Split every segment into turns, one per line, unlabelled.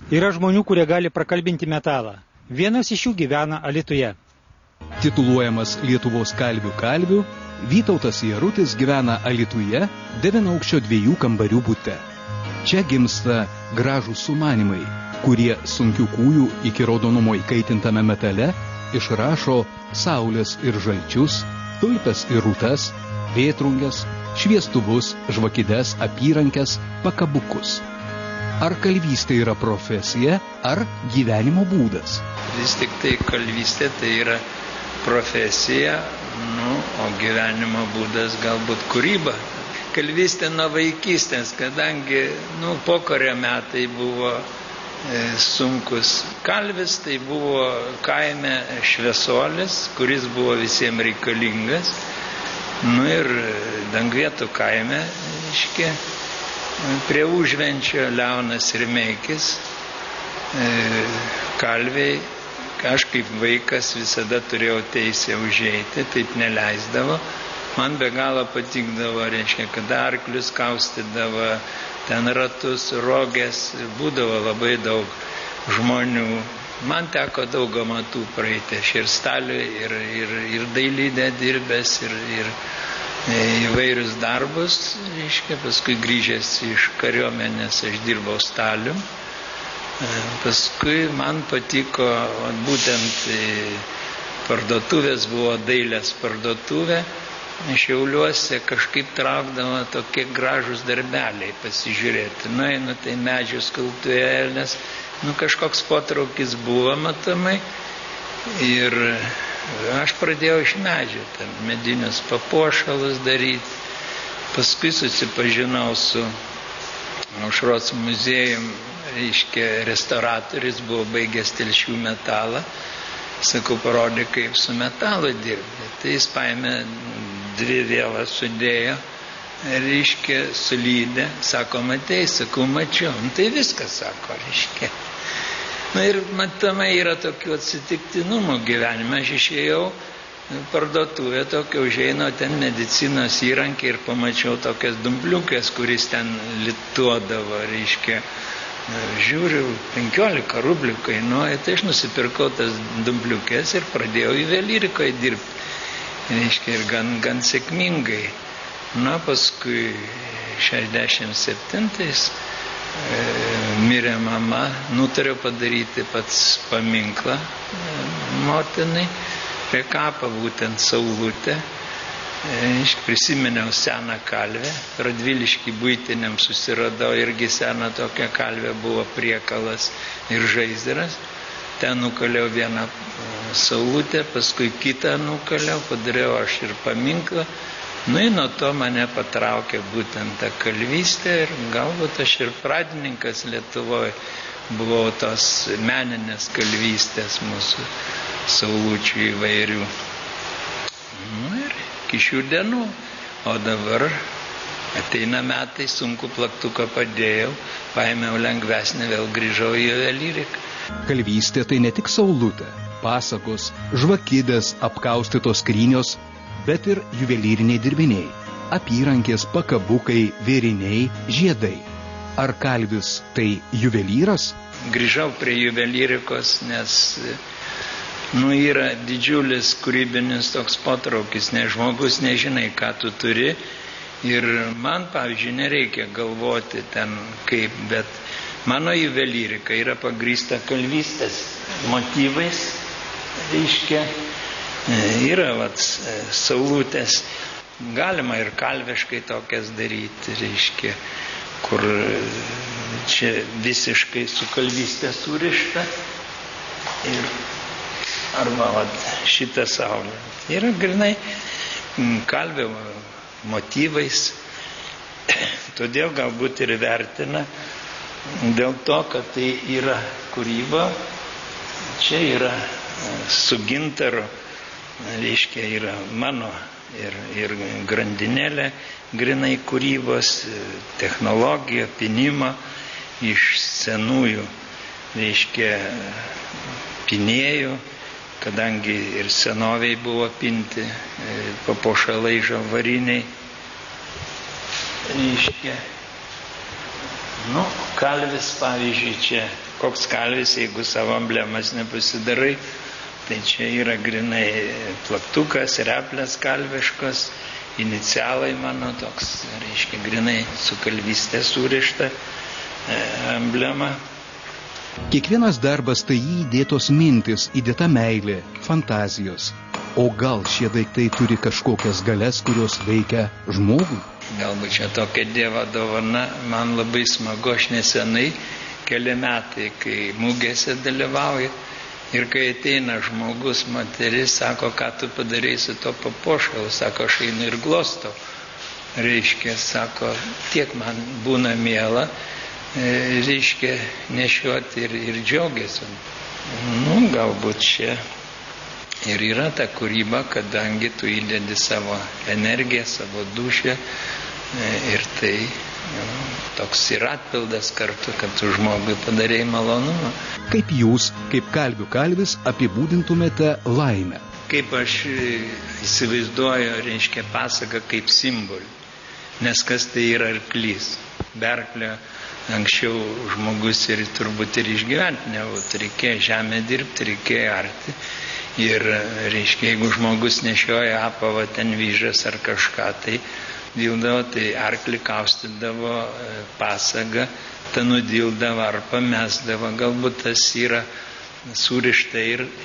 Yra žmonių, kurie gali prakalbinti metalą. Vienas iš jų gyvena Alytuje.
Tituluojamas Lietuvos kalvių kalvių, Vytautas Jarutis gyvena Alytuje 9-aukščio 2 kambarių bute. Čia gimsta gražūs sumanimai, kurie sunkių kūjų iki raudonumo įkaitintame metale išrašo saulės ir žalčius, tulpes ir rūtas, vėtrunges, šviestuvus, žvakides, apyrankes, pakabukus. Ar kalvystė yra profesija, ar gyvenimo būdas?
Vis tik tai kalvystė tai yra profesija, o gyvenimo būdas galbūt kūryba. Kalvystė nuo vaikystės, kadangi pokario metai buvo sunkus. Kalvis tai buvo kaime šviesuolis, kuris buvo visiems reikalingas. Ir Dangvietų kaime, prie Užvenčio Leonas Rimeikis, kalviai, aš kaip vaikas visada turėjau teisę užeiti, taip neleisdavo. Man be galo patikdavo, kad arklius kaustydavo, ten ratus, rogės, būdavo labai daug žmonių. Man teko daug amatų praeiti, aš ir staliui, ir dailydę dirbęs, ir įvairius darbus, paskui grįžęs iš kariuomenės aš dirbau stalium. Paskui man patiko, būtent parduotuvės buvo dailės parduotuvė, Šiauliuose kažkaip traukdavo tokie gražus darbeliai pasižiūrėti. Nueinu tai medžių skulptūrėlės, kažkoks potraukis buvo matomai ir aš pradėjau iš medžio medinius papuošalus daryti. Paskui susipažinau su Aušros muziejum, restauratorius buvo baigęs Telšių metalą. Sakau, parodė, kaip su metalu dirbti. Tai jis paėmė 2 vielas sudėjo, sulydė, sako, matei, sakau, mačiau. Tai viskas, sako, ir matomai yra tokių atsitiktinumų gyvenime. Aš išėjau parduotuvę, tokia užeino ten medicinos įrankiai ir pamačiau tokias dumpliukės, kuris ten lituodavo, žiūriu, 15 rublių kainuoja, tai aš nusipirkau tas dumpliukės ir pradėjau juvelyrikoje dirbti. Ir gan sėkmingai. Paskui 67-ais mirė mama, nutariau padaryti pats paminklą motinai, prie kapo būtent saulutę. Prisiminiau seną kalvę, Radviliškį buitiniam susiradau, irgi seną tokią kalvę, buvo priekalas ir žaizdiras. Ten nukaliau vieną saulutę, paskui kitą nukaliau, padariau aš ir paminklą. Nuo to mane patraukė būtent ta kalvystė ir galbūt aš ir pradininkas Lietuvoje buvau tos meninės kalvystės mūsų saulučių įvairių. Ir iki šių dienų. O dabar ateina metai, sunku plaktuką padėjau, paėmiau lengvesnį, vėl grįžau į juvelyriką.
Kalvystė tai ne tik saulutė, pasagos, žvakidės, apkaustytos skrynios, bet ir juvelyriniai dirbiniai, apyrankės, pakabukai, vėriniai, žiedai. Ar kalvis tai juvelyras?
Grįžau prie juvelyrikos, nes yra didžiulis kūrybinis toks potraukis, nes žmogus nežinai, ką tu turi. Ir man, pavyzdžiui, nereikia galvoti ten kaip, bet mano juvelyrika yra pagrįsta kalvystės motyvais, yra saulutės, galima ir kalviškai tokias daryti, kur čia visiškai su kalvystė surišta, arba šitą saulę. Yra grinai kalvio motyvais, todėl galbūt ir vertina, dėl to, kad tai yra kūryba. Čia yra su gintaru, yra mano ir grandinėlė, grinai kūrybos, technologija, pinimo iš senųjų, pinėjų, kadangi ir senoviai buvo pinti papuošalai žalvariniai. Kalvis, pavyzdžiui, čia koks kalvis, jeigu savo emblemas nepasidarai. Tai čia yra grinai plaktukas, replės kalviškos, inicialai mano toks, reiškia, grinai su kalvystė surišta emblema.
Kiekvienas darbas tai jį įdėtos mintis, įdėta meilė, fantazijos. O gal šie daiktai turi kažkokias galias, kurios veikia žmogų?
Galbūt čia tokia Dievo dovana, man labai smagu, aš nesenai, keli metai, kai mugėse dalyvauju, ir kai ateina žmogus, moteris, sako, ką tu padarei su to papuošalu, sako, aš einu ir glostau. Reiškia, sako, tiek man būna miela, reiškia, nešioti ir džiaugiasi. Galbūt čia ir yra ta kūryba, kadangi tu įdedi savo energiją, savo dušę ir tai toks ir atpildas kartu, kad tu žmogui padarėjai malonumą.
Kaip jūs, kaip kalvių kalvis, apibūdintumėte laimę?
Kaip aš įsivaizduoju, reiškia, pasaką kaip simbolį. Nes kas tai yra arklys? Be arklio anksčiau žmogus ir turbūt ir išgyventi nebūtų. Reikėjo žemę dirbti, reikėjo arti. Ir, reiškia, jeigu žmogus nešioja apavą, ten vyžas ar kažką, tai dildavo, tai arklį kaustydavo pasagą, tą nudildavo ar pamesdavo. Galbūt tas yra surišta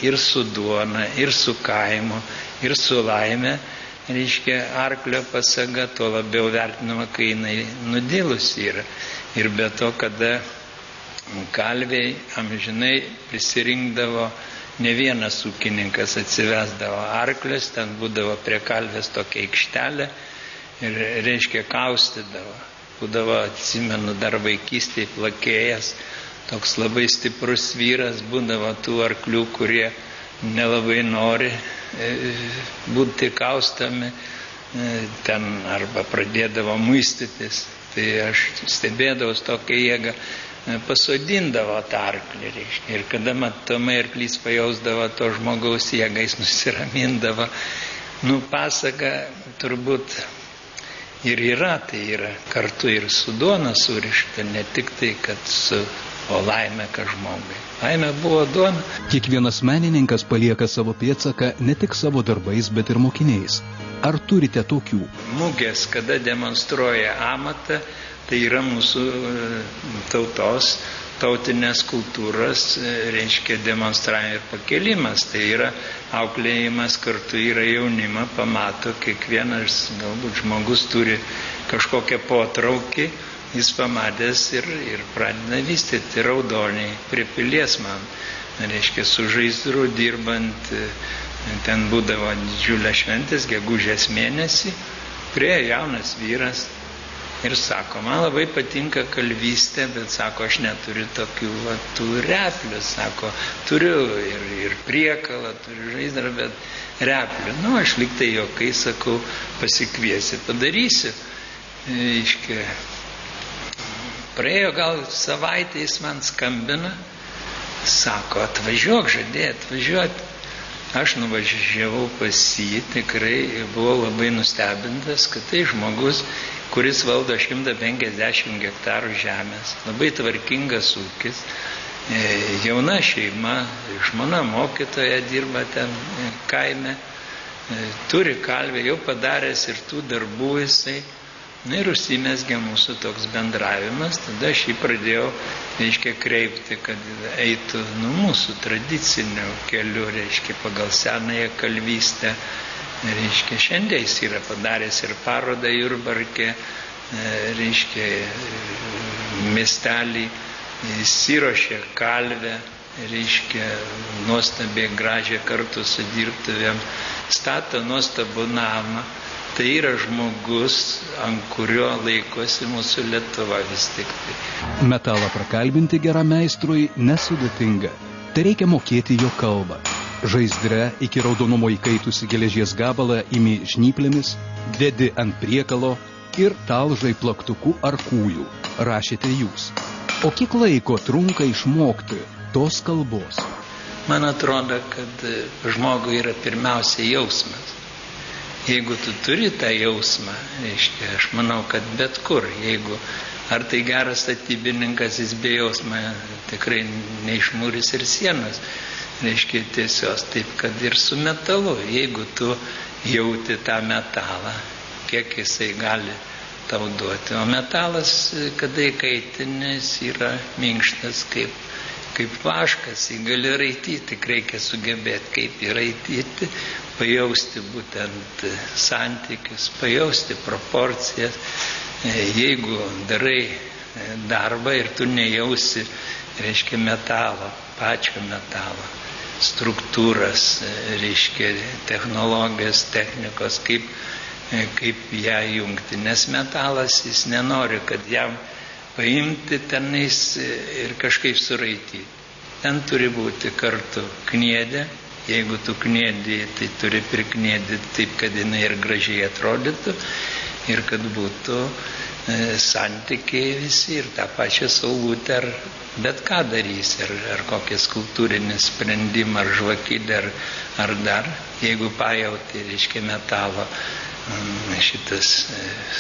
ir su duona, ir su kaimu, ir su laime. Reiškia, arklio pasaga tuo labiau vertinama, kai jinai nudilusi yra. Ir be to, kada kalviai amžinai prisirinkdavo, ne vienas ūkininkas atsivesdavo arklius, ten būdavo prie kalvės tokia aikštelė ir, reiškia, kaustydavo. Būdavo, atsimenu, dar vaikystėje plakėjas, toks labai stiprus vyras, būdavo tų arklių, kurie nelabai nori būti kaustami, ten arba pradėdavo muistytis. Tai aš stebėdavau tokią jėgą, pasodindavo tą arklį, reiškia. Ir kada matomai arklys pajausdavo to žmogaus jėgą, jis nusiramindavo. Pasaka turbūt ir yra, tai yra kartu ir su duona surišta, ne tik tai, kad su laimė, kad žmogui. Laimė buvo duona.
Kiekvienas menininkas palieka savo pėdsaką ne tik savo darbais, bet ir mokiniais. Ar turite tokių?
Mugės, kada demonstruoja amatą, tai yra mūsų tautos, tautinės kultūros, reiškia, demonstravimas ir pakelimas. Tai yra auklėjimas, kartu yra jaunimą, pamato, kiekvienas galbūt žmogus turi kažkokią potraukį, jis pamatęs ir pradeda vystyti. Raudoniai prie pilies man, reiškia, su žaizdru dirbant, ten būdavo didžiulė šventės, gegužės mėnesį, prie jaunas vyras. Ir sako, man labai patinka kalvystė, bet sako, aš neturiu tokių tų replių. Sako, turiu ir priekalą, turiu žaizdrą, bet replių. Aš liktai jokai sakau, pasikviesi, padarysiu. Iškia. Praėjo gal savaitę, jis man skambina, sako, atvažiuok, žadėjai atvažiuoti. Aš nuvažiavau pas jį, tikrai buvau labai nustebintas, kad tai žmogus, kuris valdo 150 hektarų žemės, labai tvarkingas ūkis, jauna šeima, žmona mokytoja dirba ten kaime, turi kalvę, jau padaręs ir tų darbų jisai. Ir užsimesgė mūsų toks bendravimas, tada aš jį pradėjau, reiškia, kreipti, kad eitų mūsų tradiciniu keliu, reiškia, pagal senąją kalvystę. Reiškia, šiandien jis yra padaręs ir parodą Jurbarke, reiškia, miestelį, įsiruošė kalvę, reiškia, nuostabiai gražią kartu su dirbtuvėm, stato nuostabų namą. Tai yra žmogus, ant kurio laikosi mūsų Lietuva vis tik tai.
Metalą prakalbinti geram meistrui nesudėtinga. Tai reikia mokėti jo kalbą. Žaizdre iki raudonumo įkaitusi geležies gabalą imi žnyplėmis, dedi ant priekalo ir talžai plaktuku ar kūju, rašėte jūs. O kiek laiko trunka išmokti tos kalbos?
Man atrodo, kad žmogui yra pirmiausia jausmas. Jeigu tu turi tą jausmą, reiškia, aš manau, kad bet kur, jeigu Ar tai geras statybininkas, jis be jausmo tikrai neišmūris ir sienos, reiškia tiesios, taip kad ir su metalu, jeigu tu jauti tą metalą, kiek jisai gali tau duoti. O metalas, kada įkaitinis, yra minkštas kaip vaškas, jį gali raityti, tik reikia sugebėti, kaip jį raityti, pajausti būtent santykius, pajausti proporcijas. Jeigu darai darbą ir tu nejausi, reiškia metalo, pačio metalo, struktūras, reiškia technologijos, technikos, kaip ją jungti. Nes metalas, jis nenori, kad jam paimti tenais ir kažkaip suraityti. Ten turi būti kartu kniedė. Jeigu tu kniedį, tai turi prikniedyti taip, kad jinai ir gražiai atrodytų ir kad būtų santykiai visi ir tą pačią saulutę, ar bet ką darys, ar kokį skulptūrinį sprendimą, ar žvakidę, ar dar. Jeigu pajauti, reiškia metalo šitas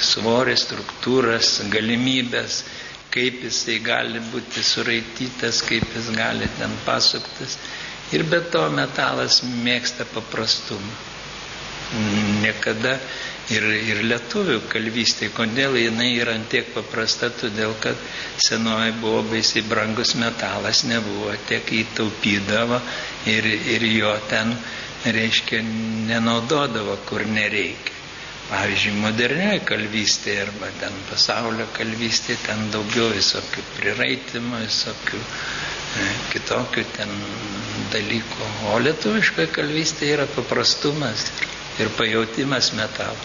svoris, struktūras, galimybės, kaip jisai gali būti suraitytas, kaip jis gali ten pasuktas. Ir be to metalas mėgsta paprastumą. Niekada ir lietuvių kalvystė, kodėl jinai yra tiek paprasta, todėl kad senoji buvo baisiai brangus metalas, nebuvo tiek įtaupydavo ir jo ten, reiškia, nenaudodavo, kur nereikia. Pavyzdžiui, modernioji kalvystė arba ten pasaulio kalvystė, ten daugiau visokių priraitymų, visokių kitokių ten dalykų. O lietuviškoji kalvystė yra paprastumas ir pajautimas metalo.